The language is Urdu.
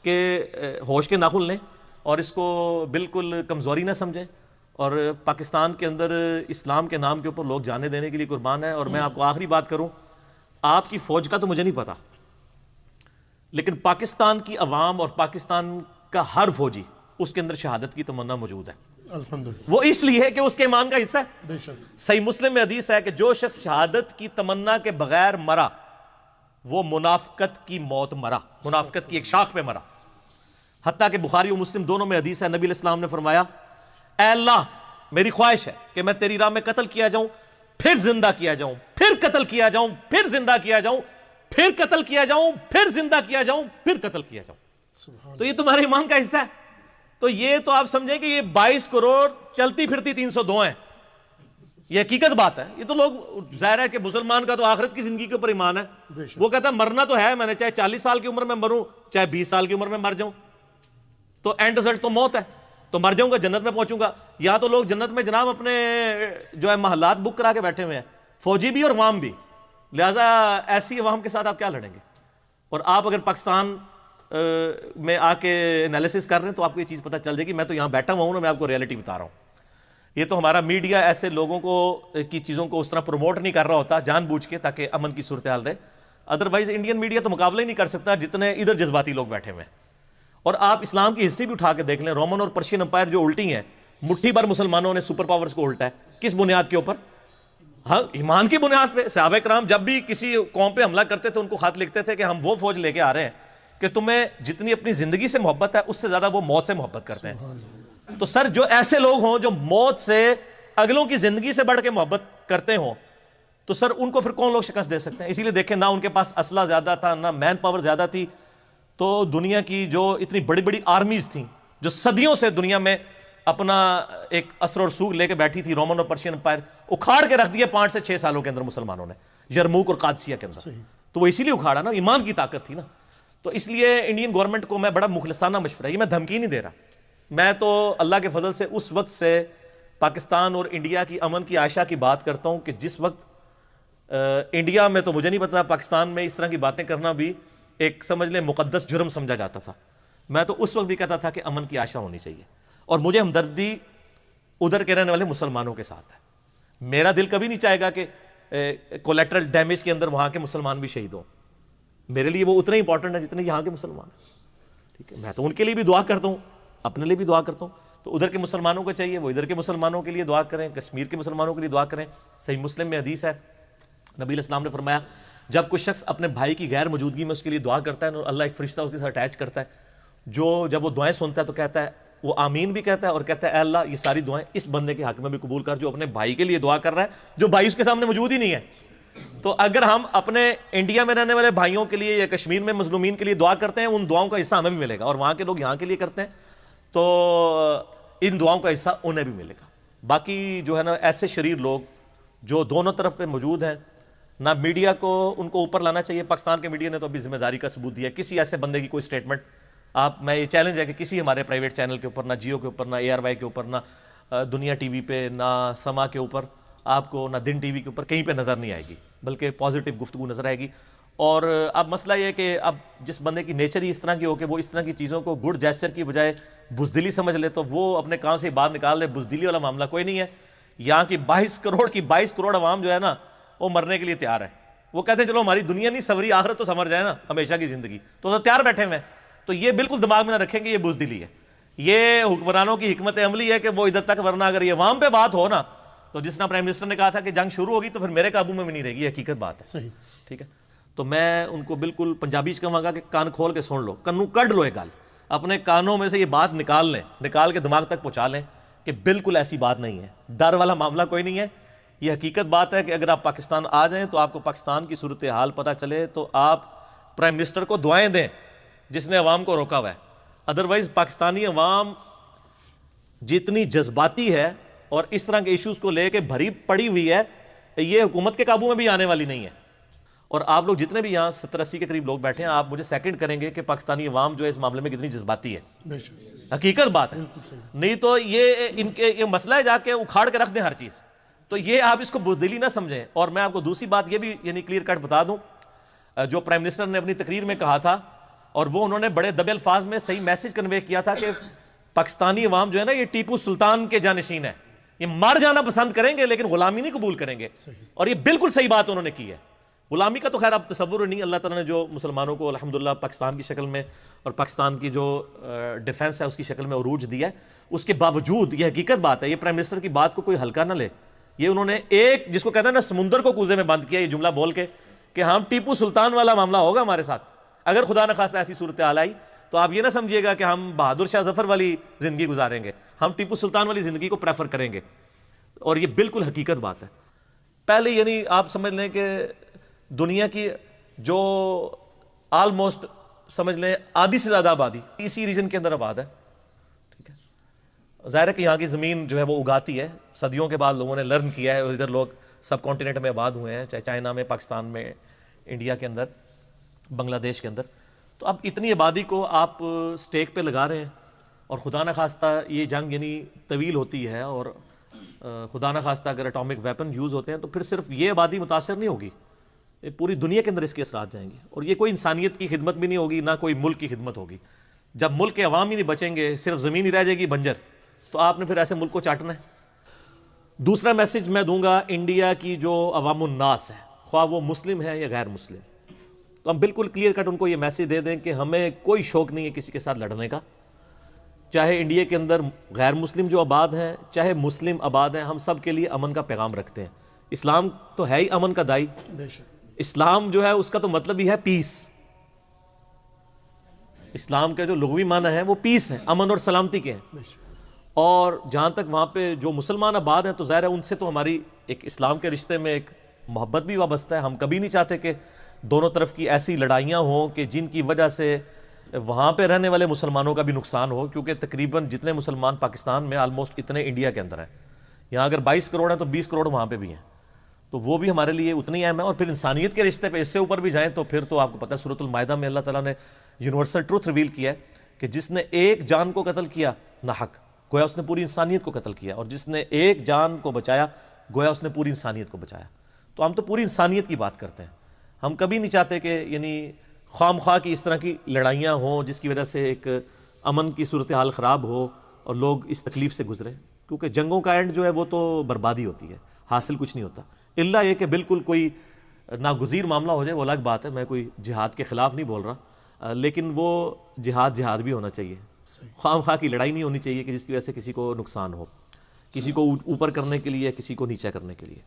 کہ ہوش کے ناخن لیں اور اس کو بالکل کمزوری نہ سمجھیں، اور پاکستان کے اندر اسلام کے نام کے اوپر لوگ جانے دینے کے لیے قربان ہیں۔ اور میں آپ کو آخری بات کروں، آپ کی فوج کا تو مجھے نہیں پتا، لیکن پاکستان کی عوام اور پاکستان کا ہر فوجی اس کے اندر شہادت کی تمنا موجود ہے، الحمدللہ، وہ اس لیے ہے کہ اس کے ایمان کا حصہ ہے۔ بے شک، صحیح مسلم میں حدیث ہے کہ جو شخص شہادت کی تمنا کے بغیر مرا وہ منافقت کی موت مرا، منافقت کی ایک شاخ پہ مرا۔ حتیٰ کہ بخاری و مسلم دونوں میں حدیث ہے، نبی علیہ السلام نے فرمایا اے اللہ میری خواہش ہے کہ میں تیری راہ میں قتل کیا جاؤں، پھر زندہ کیا جاؤں، پھر قتل کیا جاؤں، پھر زندہ کیا جاؤں، پھر قتل کیا جاؤں، پھر زندہ کیا جاؤں، پھر قتل کیا جاؤں۔ سبحان تو یہ تمہارے ایمان کا حصہ ہے۔ تو یہ تو آپ سمجھیں کہ یہ 22 کروڑ چلتی پھرتی 302 ہیں، یہ حقیقت بات ہے۔ یہ تو لوگ، ظاہر ہے کہ مسلمان کا تو آخرت کی زندگی کے اوپر ایمان ہے، بے شک، وہ کہتا ہے مرنا تو ہے، میں نے چاہے 40 سال کی عمر میں مروں چاہے 20 سال کی عمر میں مر جاؤں، تو اینڈ رزلٹ تو موت ہے، تو مر جاؤں گا جنت میں پہنچوں گا۔ یا تو لوگ جنت میں جناب اپنے جو ہے محلات بک کرا کے بیٹھے ہوئے ہیں، فوجی بھی اور عوام بھی، لہٰذا ایسی عوام کے ساتھ آپ کیا لڑیں گے؟ اور آپ اگر پاکستان میں آ کے انالیسس کر رہے ہیں تو آپ کو یہ چیز پتہ چل جائے گی۔ میں تو یہاں بیٹھا ہوا ہوں نا، میں آپ کو ریئلٹی بتا رہا ہوں۔ یہ تو ہمارا میڈیا ایسے لوگوں کو کی چیزوں کو اس طرح پروموٹ نہیں کر رہا ہوتا جان بوجھ کے تاکہ امن کی صورتحال رہے، ادروائز انڈین میڈیا تو مقابلہ ہی نہیں کر سکتا جتنے ادھر جذباتی لوگ بیٹھے ہوئے ہیں۔ اور آپ اسلام کی ہسٹری بھی اٹھا کے دیکھ لیں، رومن اور پرشین امپائر جو الٹی ہیں، مٹھی بھر مسلمانوں نے سپر پاورز کو الٹا ہے، کس بنیاد کے اوپر؟ ہاں، ایمان کی بنیاد پہ۔ صحابہ کرام جب بھی کسی قوم پہ حملہ کرتے تھے ان کو خط لکھتے تھے کہ ہم وہ فوج لے کے آ رہے ہیں کہ تمہیں جتنی اپنی زندگی سے محبت ہے اس سے زیادہ وہ موت سے محبت کرتے ہیں۔ تو سر جو ایسے لوگ ہوں جو موت سے، اگلوں کی زندگی سے بڑھ کے محبت کرتے ہوں، تو سر ان کو پھر کون لوگ شکست دے سکتے ہیں؟ اسی لیے دیکھیں، نہ ان کے پاس اسلحہ زیادہ تھا، نہ مین پاور زیادہ تھی، تو دنیا کی جو اتنی بڑی بڑی آرمیز تھیں جو صدیوں سے دنیا میں اپنا ایک اثر و رسوخ لے کے بیٹھی تھی، رومن اور پرشین امپائر اکھاڑ کے رکھ دیے 5 سے 6 سالوں کے اندر مسلمانوں نے، یرموک اور قادسیہ کے اندر۔ تو وہ اسی لیے اکھاڑا نا، ایمان کی طاقت تھی نا۔ تو اس لیے انڈین گورنمنٹ کو میں بڑا مخلصانہ مشورہ، یہ میں دھمکی نہیں دے رہا، میں تو اللہ کے فضل سے اس وقت سے پاکستان اور انڈیا کی امن کی عائشہ کی بات کرتا ہوں کہ جس وقت انڈیا میں تو مجھے نہیں پتا، پاکستان میں اس طرح کی باتیں کرنا بھی ایک سمجھ لیں مقدس جرم سمجھا جاتا تھا۔ میں تو اس وقت بھی کہتا تھا کہ امن کی عائشہ ہونی چاہیے، اور مجھے ہمدردی ادھر کے رہنے والے مسلمانوں کے ساتھ ہے۔ میرا دل کبھی نہیں چاہے گا کہ کولیٹرل ڈیمیج کے اندر وہاں کے مسلمان بھی شہید ہوں، میرے لیے وہ اتنے امپورٹنٹ ہیں جتنے یہاں کے مسلمان ہیں، ٹھیک ہے؟ میں تو ان کے لیے بھی دعا کرتا ہوں، اپنے لیے بھی دعا کرتا ہوں۔ تو ادھر کے مسلمانوں کو چاہیے وہ ادھر کے مسلمانوں کے لیے دعا کریں، کشمیر کے مسلمانوں کے لیے دعا کریں۔ صحیح مسلم میں حدیث ہے، نبی علیہ السلام نے فرمایا جب کوئی شخص اپنے بھائی کی غیر موجودگی میں اس کے لیے دعا کرتا ہے، اللہ ایک فرشتہ اس کے ساتھ اٹیچ کرتا ہے، جو جب وہ دعائیں سنتا ہے تو کہتا ہے، وہ آمین بھی کہتا ہے اور کہتا ہے اے اللہ یہ ساری دعائیں اس بندے کے حق میں بھی قبول کر جو اپنے بھائی کے لیے دعا کر رہا ہے، جو بھائی اس کے سامنے موجود ہی نہیں ہے۔ تو اگر ہم اپنے انڈیا میں رہنے والے بھائیوں کے لیے یا کشمیر میں مظلومین کے لیے دعا کرتے ہیں، ان دعاؤں کا حصہ ہمیں بھی ملے گا، اور وہاں کے لوگ یہاں کے لیے کرتے ہیں تو ان دعاؤں کا حصہ انہیں بھی ملے گا۔ باقی جو ہے نا ایسے شریر لوگ جو دونوں طرف پہ موجود ہیں، نہ میڈیا کو ان کو اوپر لانا چاہیے۔ پاکستان کے میڈیا نے تو ابھی ذمہ داری کا ثبوت دیا، کسی ایسے بندے کی کوئی سٹیٹمنٹ میں یہ چیلنج ہے کہ کسی ہمارے پرائیویٹ چینل کے اوپر، نہ جیو کے اوپر، نہ ARY کے اوپر، نہ دنیا ٹی وی پہ، نہ سما کے اوپر آپ کو، نہ دن ٹی وی کے اوپر کہیں پہ نظر نہیں آئے گی، بلکہ پازیٹیو گفتگو نظر آئے گی۔ اور اب مسئلہ یہ ہے کہ اب جس بندے کی نیچر ہی اس طرح کی ہو کہ وہ اس طرح کی چیزوں کو گڈ جیسچر کی بجائے بزدلی سمجھ لے، تو وہ اپنے کان سے بات نکال لے، بزدلی والا معاملہ کوئی نہیں ہے۔ یہاں کی 22 کروڑ عوام جو ہے نا وہ مرنے کے لیے تیار ہے، وہ کہتے ہیں چلو ہماری دنیا نہیں سوری، آخرت تو سمر جائے نا، ہمیشہ کی زندگی، تو تیار بیٹھے ہوئے ہیں۔ تو یہ بالکل دماغ میں نہ رکھیں کہ یہ بزدلی ہے، یہ حکمرانوں کی حکمت عملی ہے کہ وہ ادھر تک، ورنہ اگر یہ عوام پہ بات ہو نا تو جس طرح پرائم منسٹر نے کہا تھا کہ جنگ شروع ہوگی تو پھر میرے قابو میں بھی نہیں رہے گی، یہ حقیقت بات ہے، صحیح، ٹھیک ہے؟ تو میں ان کو بالکل پنجابی سے کہوں گا کہ کان کھول کے سن لو، کنوں کڈ لو، یہ گل اپنے کانوں میں سے یہ بات نکال لیں، نکال کے دماغ تک پہنچا لیں کہ بالکل ایسی بات نہیں ہے، ڈر والا معاملہ کوئی نہیں ہے۔ یہ حقیقت بات ہے کہ اگر آپ پاکستان آ جائیں تو آپ کو پاکستان کی صورتحال پتہ چلے تو آپ پرائم منسٹر کو دعائیں دیں جس نے عوام کو روکا ہوا ہے۔ ادروائز پاکستانی عوام جتنی جذباتی ہے اور اس طرح کے ایشوز کو لے کے بھری پڑی ہوئی ہے، یہ حکومت کے قابو میں بھی آنے والی نہیں ہے۔ اور آپ لوگ جتنے بھی یہاں 70-80 کے قریب لوگ بیٹھے ہیں، آپ مجھے سیکنڈ کریں گے کہ پاکستانی عوام جو ہے اس معاملے میں کتنی جذباتی ہے، بے شک، حقیقت بات ہے۔ نہیں تو یہ ان کے یہ مسئلہ ہے، جا کے اکھاڑ کے رکھ دیں ہر چیز، تو یہ آپ اس کو بزدلی نہ سمجھیں۔ اور میں آپ کو دوسری بات یہ بھی یعنی کلیئر کٹ بتا دوں، جو پرائم منسٹر نے اپنی تقریر میں کہا تھا اور وہ انہوں نے بڑے دبے الفاظ میں صحیح میسج کنوے کیا تھا کہ پاکستانی عوام جو ہے نا یہ ٹیپو سلطان کے جانشین ہے، یہ مر جانا پسند کریں گے لیکن غلامی نہیں قبول کریں گے. اور یہ بالکل صحیح بات انہوں نے کی ہے. غلامی کا تو خیر اب تصور نہیں. اللہ تعالیٰ نے جو مسلمانوں کو الحمدللہ پاکستان کی شکل میں اور پاکستان کی جو ڈیفنس ہے اس کی شکل میں عروج دیا ہے، اس کے باوجود یہ حقیقت بات ہے، یہ پرائم منسٹر کی بات کو کوئی ہلکا نہ لے. یہ انہوں نے ایک جس کو کہتے ہیں نا سمندر کو کوزے میں بند کیا، یہ جملہ بول کے کہ ہم ٹیپو سلطان والا معاملہ ہوگا ہمارے ساتھ. اگر خدا نخواستہ ایسی صورتحال آئی تو آپ یہ نہ سمجھیے گا کہ ہم بہادر شاہ ظفر والی زندگی گزاریں گے، ہم ٹیپو سلطان والی زندگی کو پریفر کریں گے. اور یہ بالکل حقیقت بات ہے. پہلے یعنی آپ سمجھ لیں کہ دنیا کی جو آلموسٹ سمجھ لیں آدھی سے زیادہ آبادی اسی ریجن کے اندر آباد ہے. ٹھیک ہے، ظاہر ہے کہ یہاں کی زمین جو ہے وہ اگاتی ہے. صدیوں کے بعد لوگوں نے لرن کیا ہے، ادھر لوگ سب کانٹیننٹ میں آباد ہوئے ہیں، چاہے چائنا میں، پاکستان میں، انڈیا کے اندر، بنگلہ دیش کے اندر. تو اب اتنی آبادی کو آپ سٹیک پہ لگا رہے ہیں، اور خدا نخواستہ یہ جنگ یعنی طویل ہوتی ہے، اور خدا نخواستہ اگر اٹامک ویپن یوز ہوتے ہیں تو پھر صرف یہ آبادی متاثر نہیں ہوگی، پوری دنیا کے اندر اس کے اثرات جائیں گے. اور یہ کوئی انسانیت کی خدمت بھی نہیں ہوگی، نہ کوئی ملک کی خدمت ہوگی. جب ملک کے عوام ہی نہیں بچیں گے، صرف زمین ہی رہ جائے گی بنجر، تو آپ نے پھر ایسے ملک کو چاٹنا ہے. دوسرا میسج میں دوں گا انڈیا کی جو عوام الناس ہے، خواہ وہ مسلم ہے یا غیر مسلم، تو ہم بالکل کلیئر کٹ ان کو یہ میسج دے دیں کہ ہمیں کوئی شوق نہیں ہے کسی کے ساتھ لڑنے کا. چاہے انڈیا کے اندر غیر مسلم جو آباد ہیں، چاہے مسلم آباد ہیں، ہم سب کے لیے امن کا پیغام رکھتے ہیں. اسلام تو ہے ہی امن کا دائی. اسلام جو ہے اس کا تو مطلب ہی ہے پیس. اسلام کے جو لغوی معنی ہیں وہ پیس ہیں، امن اور سلامتی کے ہیں. اور جہاں تک وہاں پہ جو مسلمان آباد ہیں تو ظاہر ہے ان سے تو ہماری ایک اسلام کے رشتے میں ایک محبت بھی وابستہ ہے. ہم کبھی نہیں چاہتے کہ دونوں طرف کی ایسی لڑائیاں ہوں کہ جن کی وجہ سے وہاں پہ رہنے والے مسلمانوں کا بھی نقصان ہو، کیونکہ تقریباً جتنے مسلمان پاکستان میں آلموسٹ اتنے انڈیا کے اندر ہیں. یہاں اگر 22 کروڑ ہیں تو 20 کروڑ وہاں پہ بھی ہیں، تو وہ بھی ہمارے لیے اتنی اہم ہے. اور پھر انسانیت کے رشتے پہ اس سے اوپر بھی جائیں تو پھر تو آپ کو پتہ ہے سورۃ المائدہ میں اللہ تعالیٰ نے یونیورسل ٹروتھ ریویل کیا ہے کہ جس نے ایک جان کو قتل کیا ناحق، گویا اس نے پوری انسانیت کو قتل کیا، اور جس نے ایک جان کو بچایا گویا اس نے پوری انسانیت کو بچایا. تو ہم تو پوری انسانیت کی بات کرتے ہیں. ہم کبھی نہیں چاہتے کہ یعنی خواہ مخواہ کی اس طرح کی لڑائیاں ہوں جس کی وجہ سے ایک امن کی صورتحال خراب ہو اور لوگ اس تکلیف سے گزریں. کیونکہ جنگوں کا اینڈ جو ہے وہ تو بربادی ہوتی ہے، حاصل کچھ نہیں ہوتا. الا یہ کہ بالکل کوئی ناگزیر معاملہ ہو جائے وہ الگ بات ہے. میں کوئی جہاد کے خلاف نہیں بول رہا، لیکن وہ جہاد بھی ہونا چاہیے. خواہ مخواہ کی لڑائی نہیں ہونی چاہیے کہ جس کی وجہ سے کسی کو نقصان ہو، کسی کو اوپر کرنے کے لیے، کسی کو نیچا کرنے کے لیے.